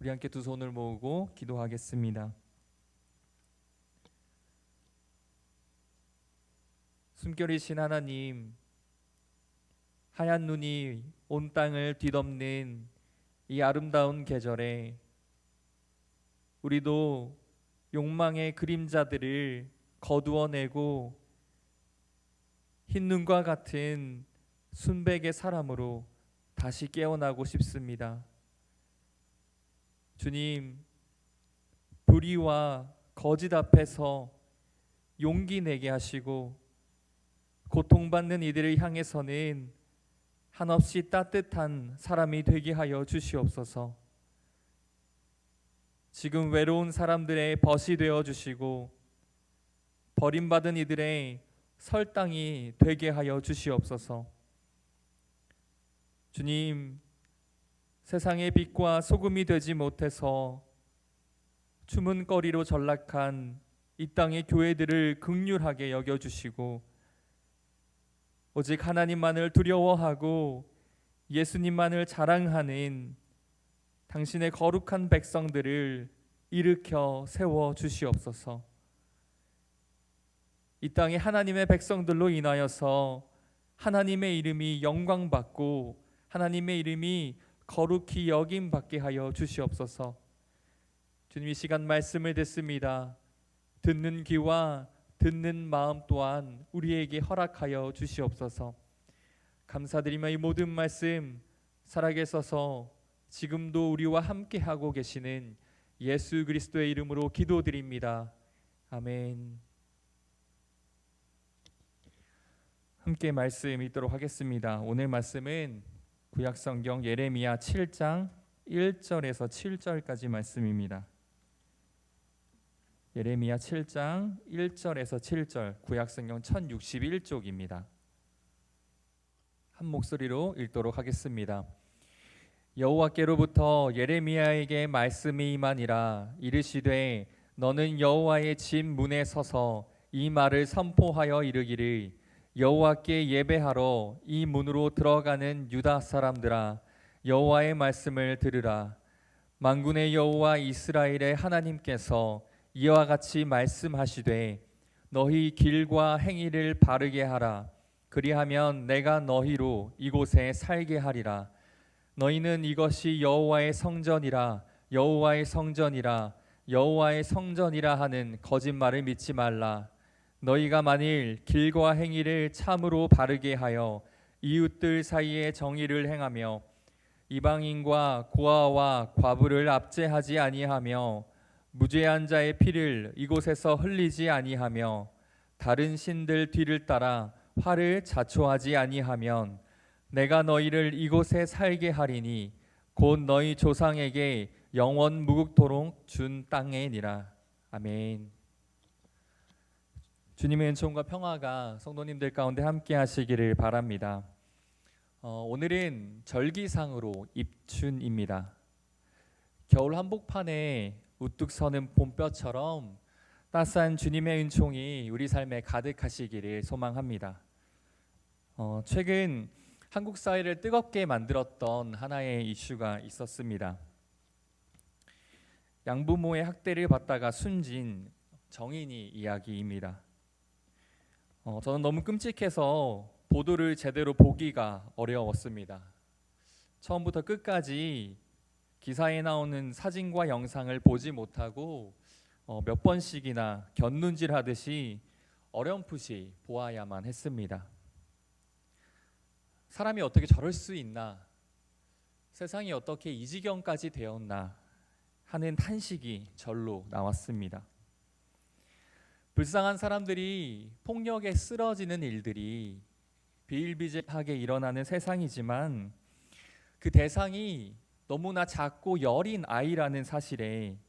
우리 함께 두 손을 모으고 기도하겠습니다. 숨결이신 하나님, 하얀 눈이 온 땅을 뒤덮는 이 아름다운 계절에 우리도 욕망의 그림자들을 거두어내고 흰 눈과 같은 순백의 사람으로 다시 깨어나고 싶습니다. 주님, 불의와 거짓 앞에서 용기 내게 하시고 고통받는 이들을 향해서는 한없이 따뜻한 사람이 되게 하여 주시옵소서. 지금 외로운 사람들의 벗이 되어 주시고 버림받은 이들의 설당이 되게 하여 주시옵소서. 주님, 세상의 빛과 소금이 되지 못해서 주문거리로 전락한 이 땅의 교회들을 긍휼하게 여겨주시고 오직 하나님만을 두려워하고 예수님만을 자랑하는 당신의 거룩한 백성들을 일으켜 세워 주시옵소서. 이 땅에 하나님의 백성들로 인하여서 하나님의 이름이 영광받고 하나님의 이름이 거룩히 여김받게 하여 주시옵소서. 주님, 이 시간 말씀을 듣습니다. 듣는 귀와 듣는 마음 또한 우리에게 허락하여 주시옵소서. 감사드리며 이 모든 말씀 살아계셔서 지금도 우리와 함께하고 계시는 예수 그리스도의 이름으로 기도드립니다. 아멘. 함께 말씀 읽도록 하겠습니다. 오늘 말씀은 구약성경 예레미야 7장 1절에서 7절까지 말씀입니다. 예레미야 7장 1절에서 7절, 구약성경 1061쪽입니다. 한 목소리로 읽도록 하겠습니다. 여호와께로부터 예레미야에게 말씀이 임하니라. 이르시되 너는 여호와의 집 문에 서서 이 말을 선포하여 이르기를 여호와께 예배하러 이 문으로 들어가는 유다 사람들아, 여호와의 말씀을 들으라. 만군의 여호와 이스라엘의 하나님께서 이와 같이 말씀하시되 너희 길과 행위를 바르게 하라. 그리하면 내가 너희로 이곳에 살게 하리라. 너희는 이것이 여호와의 성전이라 여호와의 성전이라 여호와의 성전이라 하는 거짓말을 믿지 말라. 너희가 만일 길과 행위를 참으로 바르게 하여 이웃들 사이에 정의를 행하며 이방인과 고아와 과부를 압제하지 아니하며 무죄한 자의 피를 이곳에서 흘리지 아니하며 다른 신들 뒤를 따라 화를 자초하지 아니하면 내가 너희를 이곳에 살게 하리니 곧 너희 조상에게 영원 무국토록 준 땅이니라. 아멘. 주님의 은총과 평화가 성도님들 가운데 함께 하시기를 바랍니다. 오늘은 절기상으로 입춘입니다. 겨울 한복판에 우뚝 서는 봄볕처럼 따스한 주님의 은총이 우리 삶에 가득하시기를 소망합니다. 최근 한국 사회를 뜨겁게 만들었던 하나의 이슈가 있었습니다. 양부모의 학대를 받다가 숨진 정인이 이야기입니다. 저는 너무 끔찍해서 보도를 제대로 보기가 어려웠습니다. 처음부터 끝까지 기사에 나오는 사진과 영상을 보지 못하고 몇 번씩이나 곁눈질하듯이 어렴풋이 보아야만 했습니다. 사람이 어떻게 저럴 수 있나, 세상이 어떻게 이 지경까지 되었나 하는 탄식이 절로 나왔습니다. 불쌍한 사람들이 폭력에 쓰러지는 일들이 비일비재하게 일어나는 세상이지만 그 대상이 너무나 작고 여린 아이라는 사실에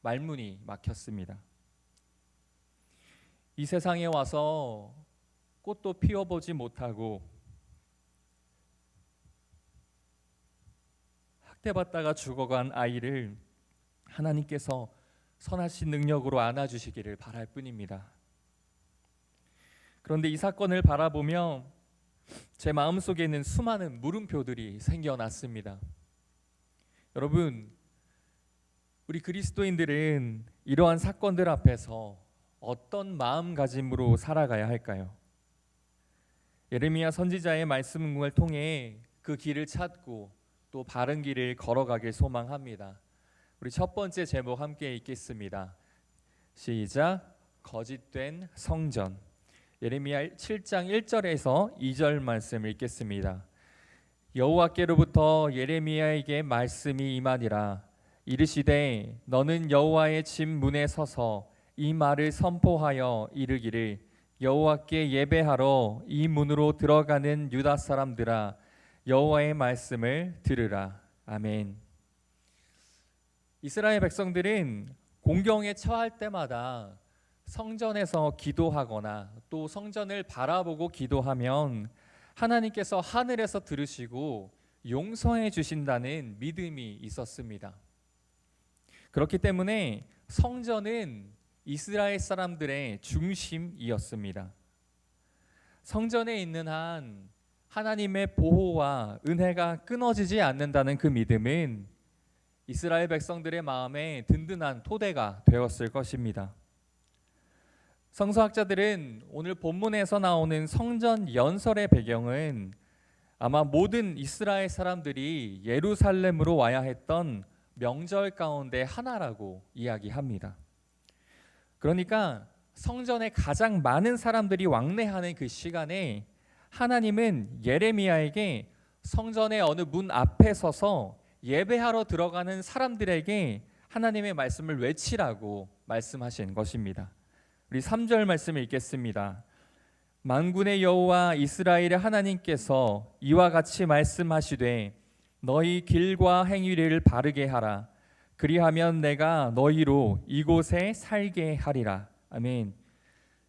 말문이 막혔습니다. 이 세상에 와서 꽃도 피워보지 못하고 학대받다가 죽어간 아이를 하나님께서 선하신 능력으로 안아주시기를 바랄 뿐입니다. 그런데 이 사건을 바라보며 제 마음속에는 수많은 물음표들이 생겨났습니다. 여러분, 우리 그리스도인들은 이러한 사건들 앞에서 어떤 마음가짐으로 살아가야 할까요? 예레미야 선지자의 말씀을 통해 그 길을 찾고 또 바른 길을 걸어가길 소망합니다. 우리 첫 번째 제목 함께 읽겠습니다. 시작. 거짓된 성전. 예레미야 7장 1절에서 2절 말씀 읽겠습니다. 여호와께로부터 예레미야에게 말씀이 임하니라. 이르시되 너는 여호와의 집 문에 서서 이 말을 선포하여 이르기를 여호와께 예배하러 이 문으로 들어가는 유다 사람들아 여호와의 말씀을 들으라. 아멘. 이스라엘 백성들은 공경에 처할 때마다 성전에서 기도하거나 또 성전을 바라보고 기도하면 하나님께서 하늘에서 들으시고 용서해 주신다는 믿음이 있었습니다. 그렇기 때문에 성전은 이스라엘 사람들의 중심이었습니다. 성전에 있는 한 하나님의 보호와 은혜가 끊어지지 않는다는 그 믿음은 이스라엘 백성들의 마음에 든든한 토대가 되었을 것입니다. 성서학자들은 오늘 본문에서 나오는 성전 연설의 배경은 아마 모든 이스라엘 사람들이 예루살렘으로 와야 했던 명절 가운데 하나라고 이야기합니다. 그러니까 성전에 가장 많은 사람들이 왕래하는 그 시간에 하나님은 예레미야에게 성전의 어느 문 앞에 서서 예배하러 들어가는 사람들에게 하나님의 말씀을 외치라고 말씀하신 것입니다. 우리 3절 말씀 읽겠습니다. 만군의 여호와 이스라엘의 하나님께서 이와 같이 말씀하시되 너희 길과 행위를 바르게 하라. 그리하면 내가 너희로 이곳에 살게 하리라. 아멘.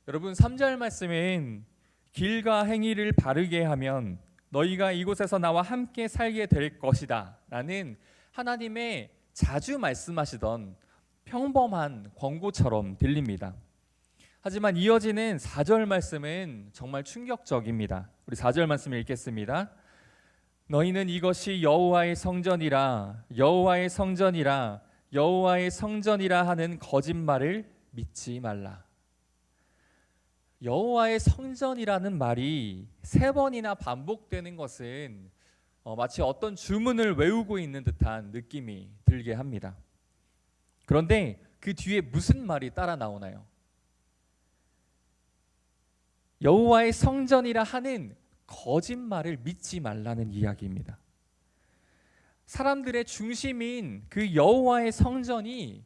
여러분 3절 말씀은 길과 행위를 바르게 하면 너희가 이곳에서 나와 함께 살게 될 것이다 라는 하나님의 자주 말씀하시던 평범한 권고처럼 들립니다. 하지만 이어지는 4절 말씀은 정말 충격적입니다. 우리 4절 말씀 읽겠습니다. 너희는 이것이 여호와의 성전이라 여호와의 성전이라 여호와의 성전이라 하는 거짓말을 믿지 말라. 여호와의 성전이라는 말이 3번이나 반복되는 것은 마치 어떤 주문을 외우고 있는 듯한 느낌이 들게 합니다. 그런데 그 뒤에 무슨 말이 따라 나오나요? 여호와의 성전이라 하는 거짓말을 믿지 말라는 이야기입니다. 사람들의 중심인 그 여호와의 성전이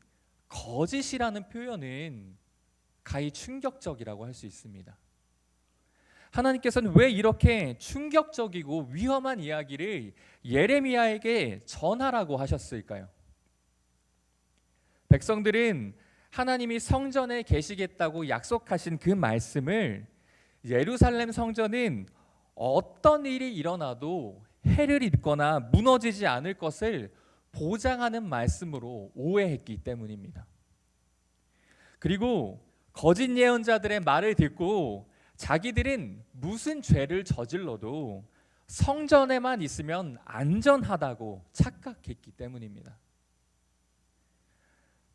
거짓이라는 표현은 가히 충격적이라고 할 수 있습니다. 하나님께서는 왜 이렇게 충격적이고 위험한 이야기를 예레미야에게 전하라고 하셨을까요? 백성들은 하나님이 성전에 계시겠다고 약속하신 그 말씀을 예루살렘 성전은 어떤 일이 일어나도 해를 입거나 무너지지 않을 것을 보장하는 말씀으로 오해했기 때문입니다. 그리고 거짓 예언자들의 말을 듣고 자기들은 무슨 죄를 저질러도 성전에만 있으면 안전하다고 착각했기 때문입니다.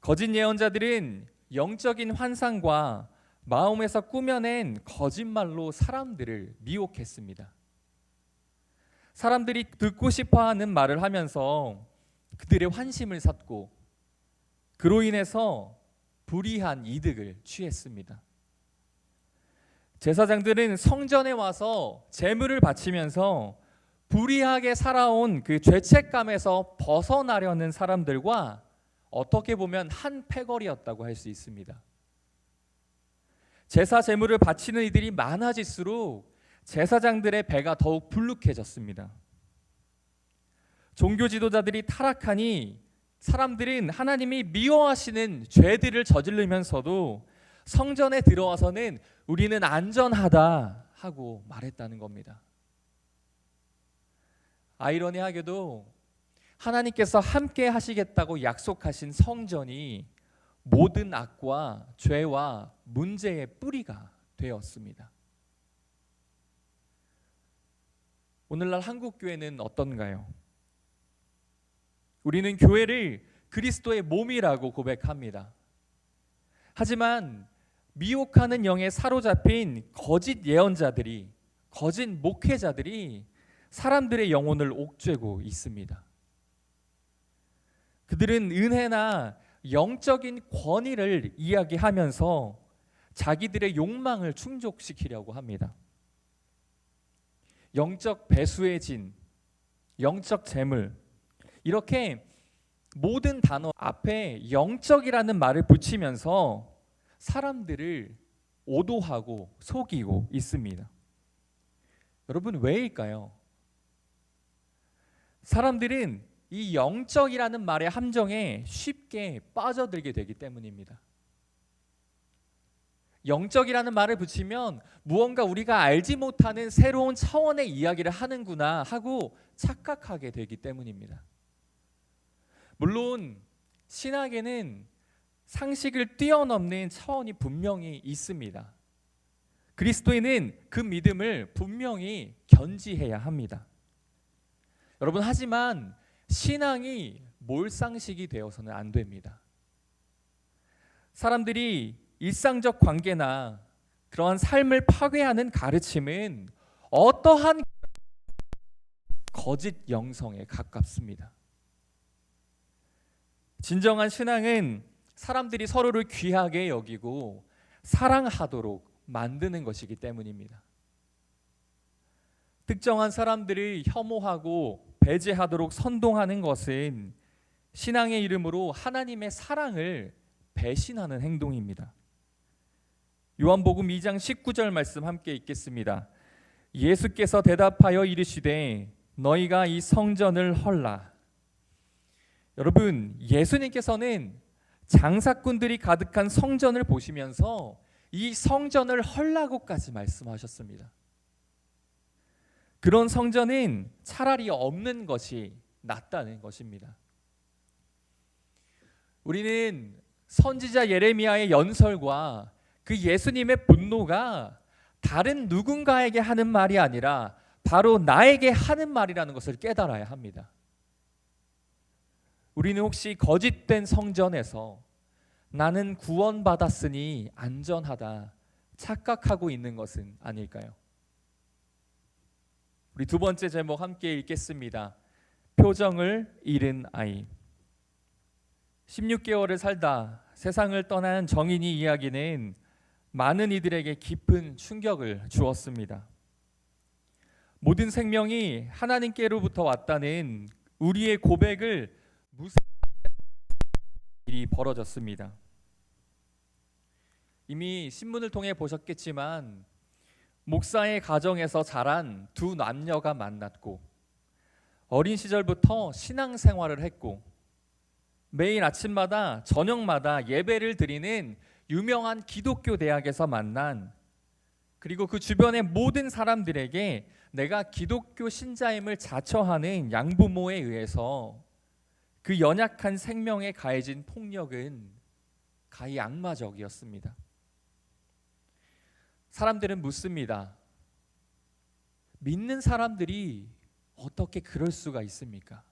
거짓 예언자들은 영적인 환상과 마음에서 꾸며낸 거짓말로 사람들을 미혹했습니다. 사람들이 듣고 싶어하는 말을 하면서 그들의 환심을 샀고 그로 인해서 불이한 이득을 취했습니다. 제사장들은 성전에 와서 제물을 바치면서 불의하게 살아온 그 죄책감에서 벗어나려는 사람들과 어떻게 보면 한 패거리였다고 할 수 있습니다. 제사 제물을 바치는 이들이 많아질수록 제사장들의 배가 더욱 불룩해졌습니다. 종교 지도자들이 타락하니 사람들은 하나님이 미워하시는 죄들을 저지르면서도 성전에 들어와서는 우리는 안전하다 하고 말했다는 겁니다. 아이러니하게도 하나님께서 함께 하시겠다고 약속하신 성전이 모든 악과 죄와 문제의 뿌리가 되었습니다. 오늘날 한국 교회는 어떤가요? 우리는 교회를 그리스도의 몸이라고 고백합니다. 하지만 미혹하는 영에 사로잡힌 거짓 예언자들이, 거짓 목회자들이 사람들의 영혼을 옥죄고 있습니다. 그들은 은혜나 영적인 권위를 이야기하면서 자기들의 욕망을 충족시키려고 합니다. 영적 배수의 진, 영적 재물, 이렇게 모든 단어 앞에 영적이라는 말을 붙이면서 사람들을 오도하고 속이고 있습니다. 여러분, 왜일까요? 사람들은 이 영적이라는 말의 함정에 쉽게 빠져들게 되기 때문입니다. 영적이라는 말을 붙이면 무언가 우리가 알지 못하는 새로운 차원의 이야기를 하는구나 하고 착각하게 되기 때문입니다. 물론 신학에는 상식을 뛰어넘는 차원이 분명히 있습니다. 그리스도인은 그 믿음을 분명히 견지해야 합니다. 여러분, 하지만 신앙이 몰상식이 되어서는 안 됩니다. 사람들이 일상적 관계나 그러한 삶을 파괴하는 가르침은 어떠한 거짓 영성에 가깝습니다. 진정한 신앙은 사람들이 서로를 귀하게 여기고 사랑하도록 만드는 것이기 때문입니다. 특정한 사람들을 혐오하고 배제하도록 선동하는 것은 신앙의 이름으로 하나님의 사랑을 배신하는 행동입니다. 요한복음 2장 19절 말씀 함께 읽겠습니다. 예수께서 대답하여 이르시되 너희가 이 성전을 헐라. 여러분, 예수님께서는 장사꾼들이 가득한 성전을 보시면서 이 성전을 헐라고까지 말씀하셨습니다. 그런 성전은 차라리 없는 것이 낫다는 것입니다. 우리는 선지자 예레미야의 연설과 그 예수님의 분노가 다른 누군가에게 하는 말이 아니라 바로 나에게 하는 말이라는 것을 깨달아야 합니다. 우리는 혹시 거짓된 성전에서 나는 구원받았으니 안전하다 착각하고 있는 것은 아닐까요? 우리 두 번째 제목 함께 읽겠습니다. 표정을 잃은 아이. 16개월을 살다 세상을 떠난 정인이 이야기는 많은 이들에게 깊은 충격을 주었습니다. 모든 생명이 하나님께로부터 왔다는 우리의 고백을 무시하는 일이 벌어졌습니다. 이미 신문을 통해 보셨겠지만 목사의 가정에서 자란 두 남녀가 만났고 어린 시절부터 신앙생활을 했고 매일 아침마다 저녁마다 예배를 드리는 유명한 기독교 대학에서 만난, 그리고 그 주변의 모든 사람들에게 내가 기독교 신자임을 자처하는 양부모에 의해서 그 연약한 생명에 가해진 폭력은 가히 악마적이었습니다. 사람들은 묻습니다. 믿는 사람들이 어떻게 그럴 수가 있습니까?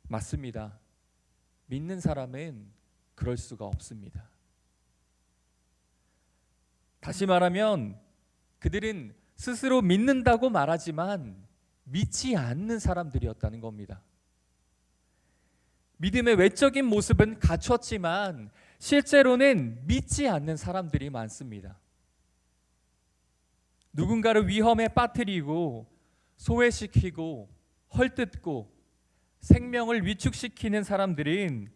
맞습니다. 믿는 사람은 그럴 수가 없습니다. 다시 말하면 그들은 스스로 믿는다고 말하지만 믿지 않는 사람들이었다는 겁니다. 믿음의 외적인 모습은 갖췄지만 실제로는 믿지 않는 사람들이 많습니다. 누군가를 위험에 빠뜨리고 소외시키고 헐뜯고 생명을 위축시키는 사람들은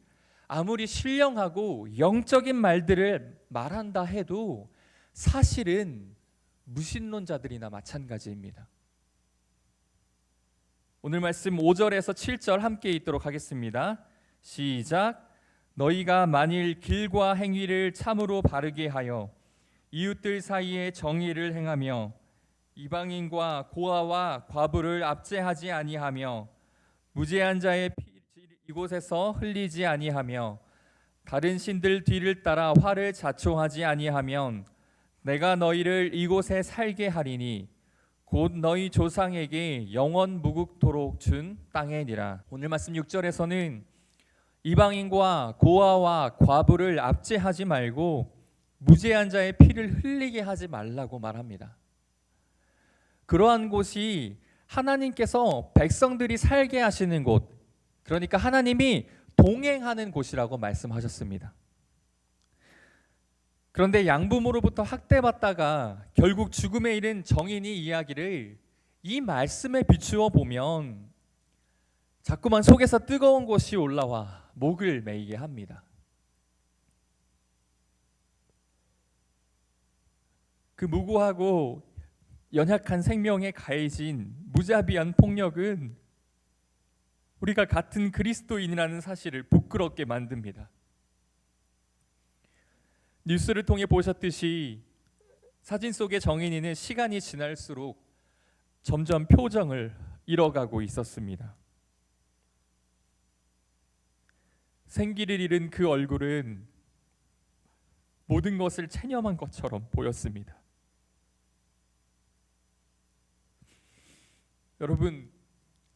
아무리 신령하고 영적인 말들을 말한다 해도 사실은 무신론자들이나 마찬가지입니다. 오늘 말씀 5절에서 7절 함께 읽도록 하겠습니다. 시작. 너희가 만일 길과 행위를 참으로 바르게 하여 이웃들 사이에 정의를 행하며 이방인과 고아와 과부를 압제하지 아니하며 무죄한 자의 피 이곳에서 흘리지 아니하며 다른 신들 뒤를 따라 화를 자초하지 아니하면 내가 너희를 이곳에 살게 하리니 곧 너희 조상에게 영원 무국토록 준 땅이니라. 오늘 말씀 6절에서는 이방인과 고아와 과부를 압제하지 말고 무죄한 자의 피를 흘리게 하지 말라고 말합니다. 그러한 곳이 하나님께서 백성들이 살게 하시는 곳, 그러니까 하나님이 동행하는 곳이라고 말씀하셨습니다. 그런데 양부모로부터 학대받다가 결국 죽음에 이른 정인이 이야기를 이 말씀에 비추어 보면 자꾸만 속에서 뜨거운 것이 올라와 목을 메이게 합니다. 그 무고하고 연약한 생명에 가해진 무자비한 폭력은 우리가 같은 그리스도인이라는 사실을 부끄럽게 만듭니다. 뉴스를 통해 보셨듯이 사진 속의 정인이는 시간이 지날수록 점점 표정을 잃어가고 있었습니다. 생기를 잃은 그 얼굴은 모든 것을 체념한 것처럼 보였습니다. 여러분,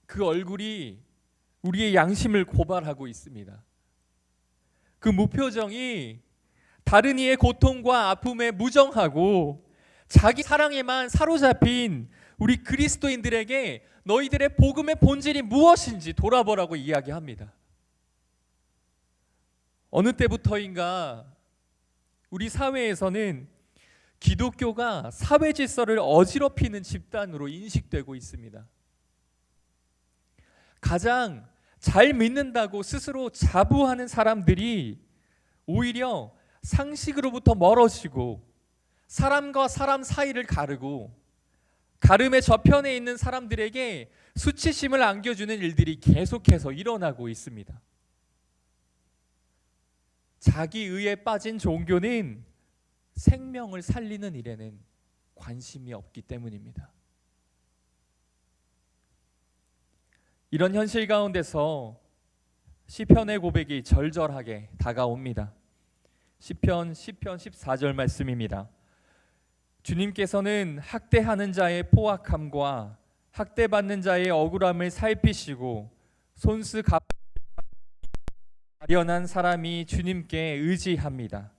그 얼굴이 우리의 양심을 고발하고 있습니다. 그 무표정이 다른 이의 고통과 아픔에 무정하고 자기 사랑에만 사로잡힌 우리 그리스도인들에게 너희들의 복음의 본질이 무엇인지 돌아보라고 이야기합니다. 어느 때부터인가 우리 사회에서는 기독교가 사회 질서를 어지럽히는 집단으로 인식되고 있습니다. 가장 잘 믿는다고 스스로 자부하는 사람들이 오히려 상식으로부터 멀어지고 사람과 사람 사이를 가르고 가름의 저편에 있는 사람들에게 수치심을 안겨주는 일들이 계속해서 일어나고 있습니다. 자기의에 빠진 종교는 생명을 살리는 일에는 관심이 없기 때문입니다. 이런 현실 가운데서 시편의 고백이 절절하게 다가옵니다. 시편 14절 말씀입니다. 주님께서는 학대하는 자의 포악함과 학대받는 자의 억울함을 살피시고 손수 가련한 사람이 주님께 의지합니다.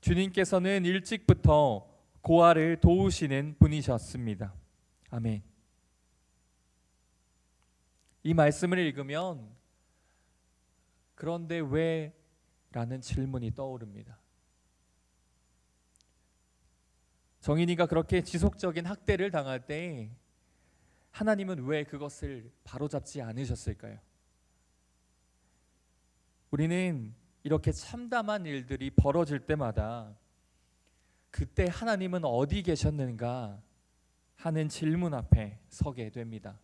주님께서는 일찍부터 고아를 도우시는 분이셨습니다. 아멘. 이 말씀을 읽으면 그런데 왜? 라는 질문이 떠오릅니다. 정인이가 그렇게 지속적인 학대를 당할 때 하나님은 왜 그것을 바로잡지 않으셨을까요? 우리는 이렇게 참담한 일들이 벌어질 때마다 그때 하나님은 어디 계셨는가 하는 질문 앞에 서게 됩니다.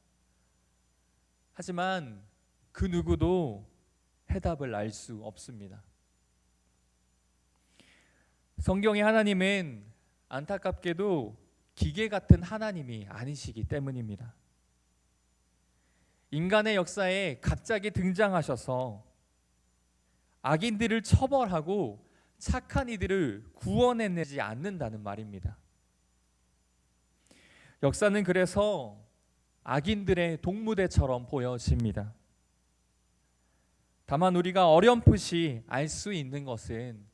하지만 그 누구도 해답을 알 수 없습니다. 성경의 하나님은 안타깝게도 기계 같은 하나님이 아니시기 때문입니다. 인간의 역사에 갑자기 등장하셔서 악인들을 처벌하고 착한 이들을 구원해내지 않는다는 말입니다. 역사는 그래서 악인들의 동무대처럼 보여집니다. 다만 우리가 어렴풋이 알 수 있는 것은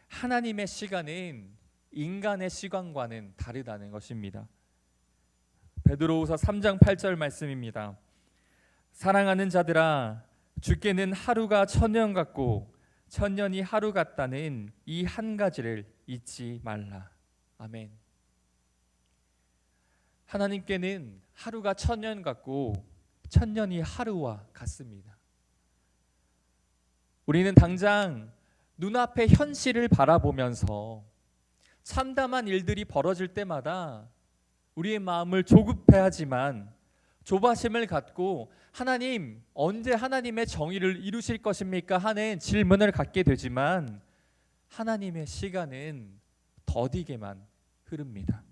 하나님의 시간은 인간의 시간과는 다르다는 것입니다. 베드로후서 3장 8절 말씀입니다. 사랑하는 자들아, 주께는 하루가 천년 같고 천년이 하루 같다는 이 한 가지를 잊지 말라. 아멘. 하나님께는 하루가 천년 같고 천년이 하루와 같습니다. 우리는 당장 눈앞의 현실을 바라보면서 참담한 일들이 벌어질 때마다 우리의 마음을 조급해하지만 조바심을 갖고 하나님, 언제 하나님의 정의를 이루실 것입니까? 하는 질문을 갖게 되지만 하나님의 시간은 더디게만 흐릅니다.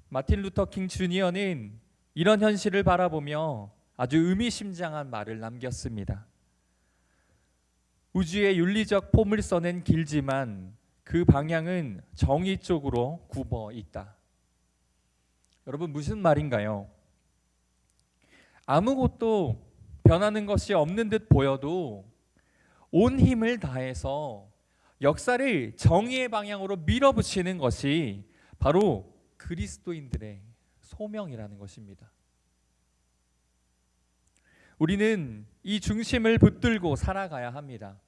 마틴 루터 킹 주니어는 이런 현실을 바라보며 아주 의미심장한 말을 남겼습니다. 우주의 윤리적 포물선은 길지만 그 방향은 정의 쪽으로 굽어 있다. 여러분, 무슨 말인가요? 아무것도 변하는 것이 없는 듯 보여도 온 힘을 다해서 역사를 정의의 방향으로 밀어붙이는 것이 바로 그리스도인들의 소명이라는 것입니다. 우리는 이 중심을 붙들고 살아가야 합니다.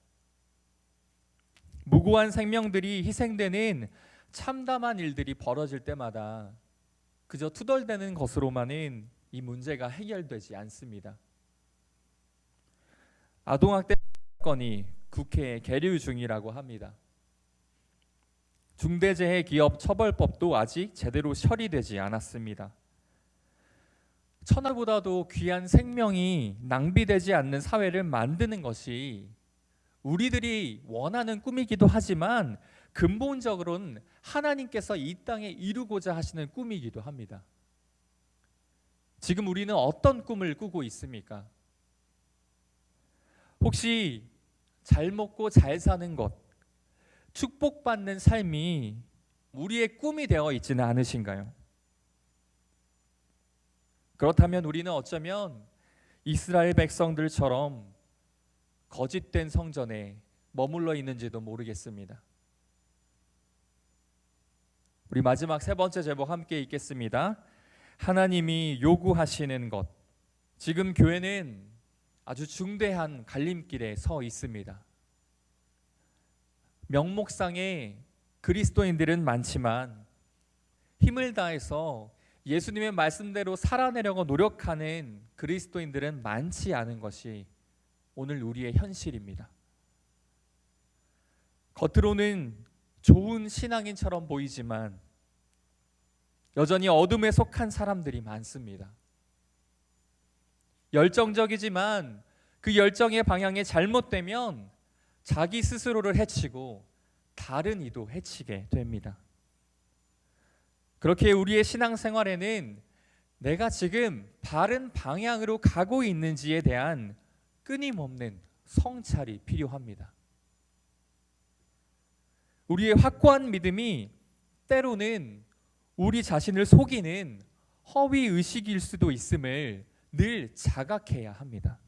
무고한 생명들이 희생되는 참담한 일들이 벌어질 때마다 그저 투덜대는 것으로만은 이 문제가 해결되지 않습니다. 아동학대 사건이 국회에 계류 중이라고 합니다. 중대재해기업처벌법도 아직 제대로 처리되지 않았습니다. 천하보다도 귀한 생명이 낭비되지 않는 사회를 만드는 것이 우리들이 원하는 꿈이기도 하지만 근본적으로는 하나님께서 이 땅에 이루고자 하시는 꿈이기도 합니다. 지금 우리는 어떤 꿈을 꾸고 있습니까? 혹시 잘 먹고 잘 사는 것, 축복받는 삶이 우리의 꿈이 되어 있지는 않으신가요? 그렇다면 우리는 어쩌면 이스라엘 백성들처럼 거짓된 성전에 머물러 있는지도 모르겠습니다. 우리 마지막 세 번째 제목 함께 읽겠습니다. 하나님이 요구하시는 것. 지금 교회는 아주 중대한 갈림길에 서 있습니다. 명목상에 그리스도인들은 많지만 힘을 다해서 예수님의 말씀대로 살아내려고 노력하는 그리스도인들은 많지 않은 것이 오늘 우리의 현실입니다. 겉으로는 좋은 신앙인처럼 보이지만 여전히 어둠에 속한 사람들이 많습니다. 열정적이지만 그 열정의 방향이 잘못되면 자기 스스로를 해치고 다른 이도 해치게 됩니다. 그렇게 우리의 신앙생활에는 내가 지금 바른 방향으로 가고 있는지에 대한 끊임없는 성찰이 필요합니다. 우리의 확고한 믿음이 때로는 우리 자신을 속이는 허위 의식일 수도 있음을 늘 자각해야 합니다.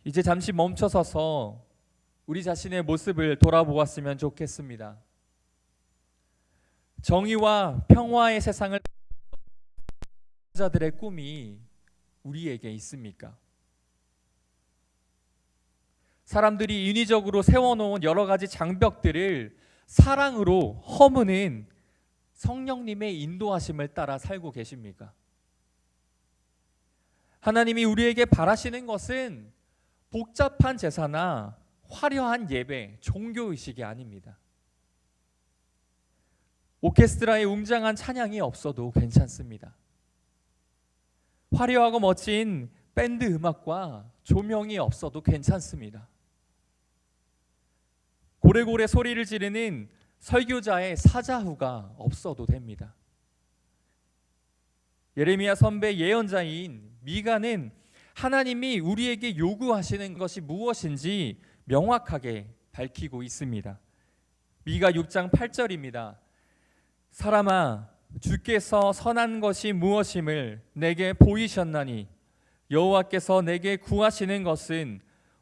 이제 잠시 멈춰서서 우리 자신의 모습을 돌아보았으면 좋겠습니다. 정의와 평화의 세상을 자들의 꿈이 우리에게 있습니까? 사람들이 인위적으로 세워놓은 여러 가지 장벽들을 사랑으로 허무는 성령님의 인도하심을 따라 살고 계십니까? 하나님이 우리에게 바라시는 것은 복잡한 제사나 화려한 예배, 종교의식이 아닙니다. 오케스트라의 웅장한 찬양이 없어도 괜찮습니다. 화려하고 멋진 밴드 음악과 조명이 없어도 괜찮습니다. 고래고래 소리를 지르는 설교자의 사자후가 없어도 됩니다. 예레미야 선배 예언자인 미가는 하나님이 우리에게 요구하시는 것이 무엇인지 명확하게 밝히고 있습니다. 미가 6장 8절입니다. 사람아, 주께서 선한 것이 무엇임을 내게 보이셨나니 여호와께서 내게 구하시는 것은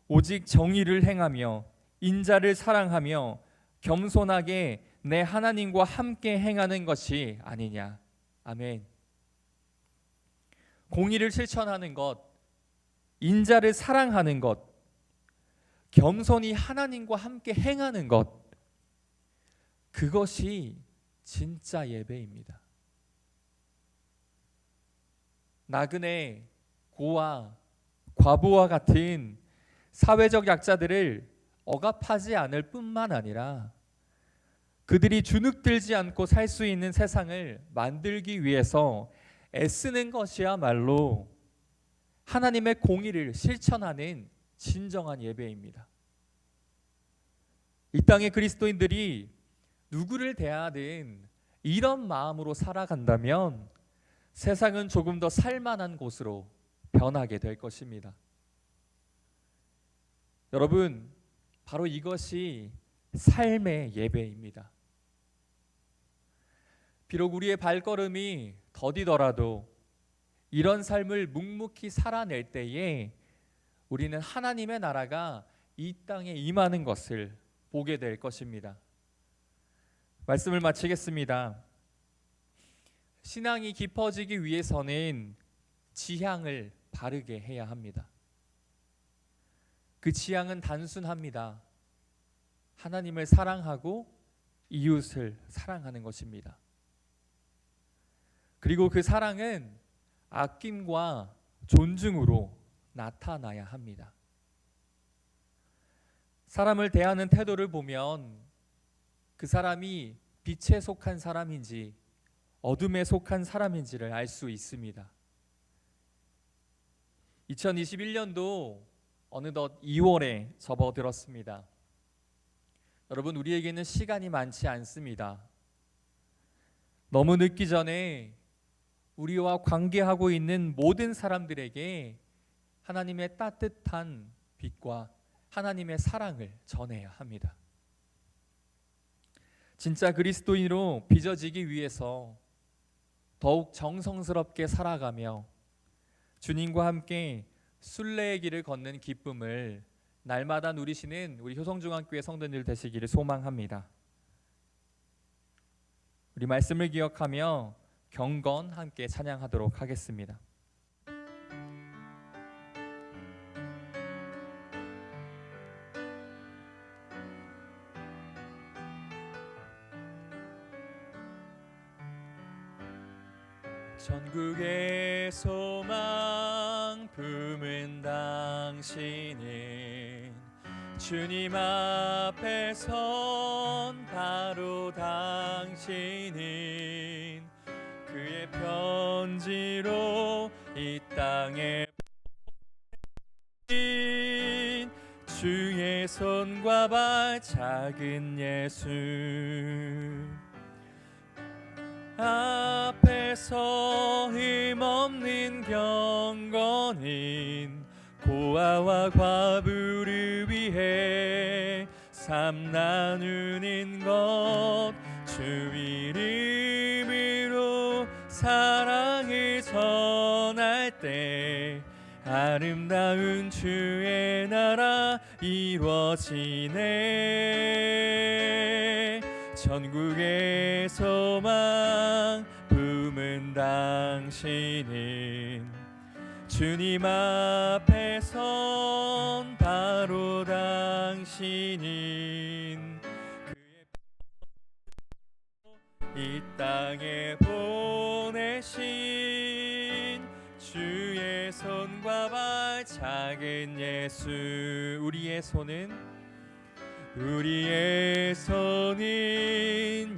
오직 정의를 행하며 인자를 사랑하며 겸손하게 내 하나님과 함께 행하는 것이 아니냐. 아멘. 공의를 실천하는 것, 인자를 사랑하는 것, 겸손히 하나님과 함께 행하는 것, 그것이 진짜 예배입니다. 나그네, 고아, 과부와 같은 사회적 약자들을 억압하지 않을 뿐만 아니라 그들이 주눅들지 않고 살 수 있는 세상을 만들기 위해서 애쓰는 것이야말로 하나님의 공의를 실천하는 진정한 예배입니다. 이 땅의 그리스도인들이 누구를 대하든 이런 마음으로 살아간다면 세상은 조금 더 살만한 곳으로 변하게 될 것입니다. 여러분, 바로 이것이 삶의 예배입니다. 비록 우리의 발걸음이 더디더라도 이런 삶을 묵묵히 살아낼 때에 우리는 하나님의 나라가 이 땅에 임하는 것을 보게 될 것입니다. 말씀을 마치겠습니다. 신앙이 깊어지기 위해서는 지향을 바르게 해야 합니다. 그 지향은 단순합니다. 하나님을 사랑하고 이웃을 사랑하는 것입니다. 그리고 그 사랑은 아낌과 존중으로 나타나야 합니다. 사람을 대하는 태도를 보면 그 사람이 빛에 속한 사람인지 어둠에 속한 사람인지를 알 수 있습니다. 2021년도 어느덧 2월에 접어들었습니다. 여러분, 우리에게는 시간이 많지 않습니다. 너무 늦기 전에 우리와 관계하고 있는 모든 사람들에게 하나님의 따뜻한 빛과 하나님의 사랑을 전해야 합니다. 진짜 그리스도인으로 빚어지기 위해서 더욱 정성스럽게 살아가며 주님과 함께 순례의 길을 걷는 기쁨을 날마다 누리시는 우리 효성중앙교회 성도들 되시기를 소망합니다. 우리 말씀을 기억하며 경건 함께 찬양하도록 하겠습니다. 전국의 소망 품은 당신은 주님 앞에 선 바로 당신은 그의 편지로 이 땅에 보낸 주의 손과 발 작은 예수 앞에서 힘없는 경건인 고아와 과부를 위해 삶 나누는 것 주 이름으로 사랑을 전할 때 아름다운 주의 나라 이루어지네. 전국의 소망 품은 당신은 주님 앞에 선 바로 당신은 그의 이 땅에 보내신 주의 손과 발 작은 예수 우리의 손은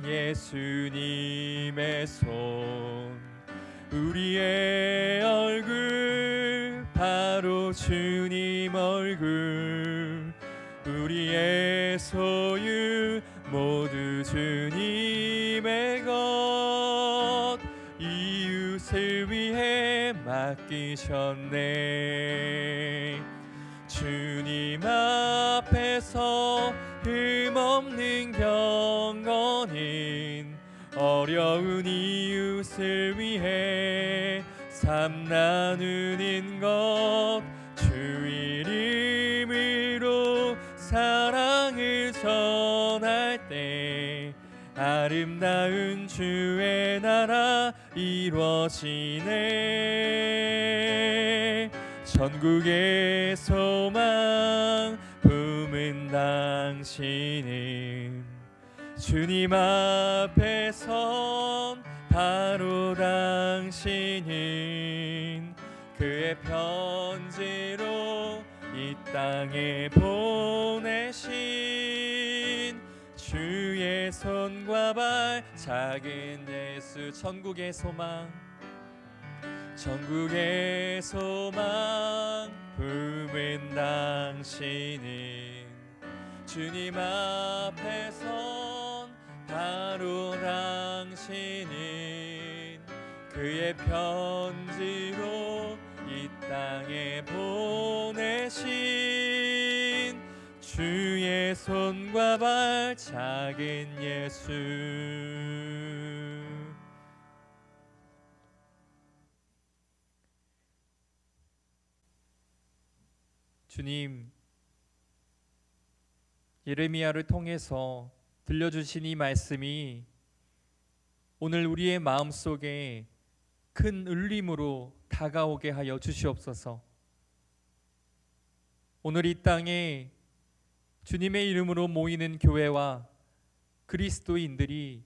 예수님의 손 우리의 얼굴 바로 주님 얼굴 우리의 소유 모두 주님의 것 이웃을 위해 맡기셨네. 주님 앞에서 흠없는 경건인 어려운 이웃을 위해 삶 나누는 것 주 이름으로 사랑을 전할 때 아름다운 주의 나라 이루어지네. 전국의 소망 품은 당신은 주님 앞에 선 바로 당신은 그의 편지로 이 땅에 보내신 주의 손과 발 작은 예수 천국의 소망 품은 당신은 주님 앞에 선 바로 당신은 그의 편지로 이 땅에 보내신 주의 내 손과 발 작은 예수. 주님, 예레미야를 통해서 들려주신 이 말씀이 오늘 우리의 마음속에 큰 울림으로 다가오게 하여 주시옵소서. 오늘 이 땅에 주님의 이름으로 모이는 교회와 그리스도인들이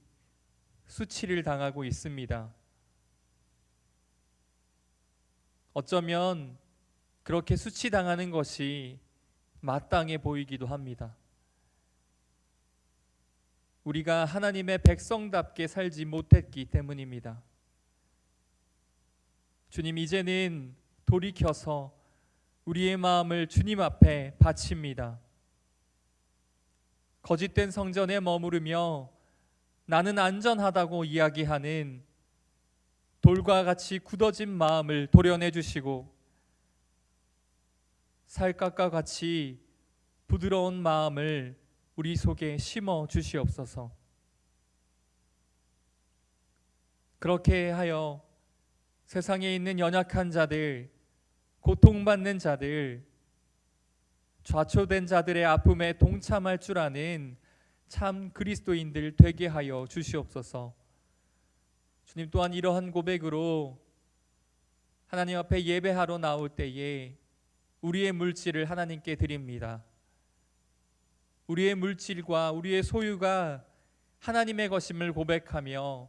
수치를 당하고 있습니다. 어쩌면 그렇게 수치당하는 것이 마땅해 보이기도 합니다. 우리가 하나님의 백성답게 살지 못했기 때문입니다. 주님, 이제는 돌이켜서 우리의 마음을 주님 앞에 바칩니다. 거짓된 성전에 머무르며 나는 안전하다고 이야기하는 돌과 같이 굳어진 마음을 도려내 주시고 살갗과 같이 부드러운 마음을 우리 속에 심어 주시옵소서. 그렇게 하여 세상에 있는 연약한 자들, 고통받는 자들, 좌초된 자들의 아픔에 동참할 줄 아는 참 그리스도인들 되게 하여 주시옵소서. 주님, 또한 이러한 고백으로 하나님 앞에 예배하러 나올 때에 우리의 물질을 하나님께 드립니다. 우리의 물질과 우리의 소유가 하나님의 것임을 고백하며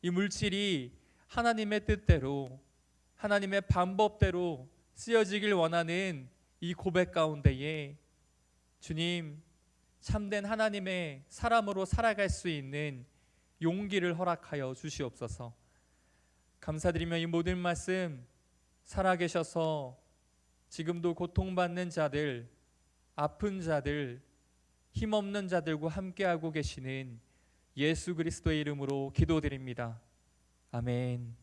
이 물질이 하나님의 뜻대로, 하나님의 방법대로 쓰여지길 원하는 이 고백 가운데에 주님, 참된 하나님의 사람으로 살아갈 수 있는 용기를 허락하여 주시옵소서. 감사드리며 이 모든 말씀 살아계셔서 지금도 고통받는 자들, 아픈 자들, 힘없는 자들과 함께하고 계시는 예수 그리스도의 이름으로 기도드립니다. 아멘.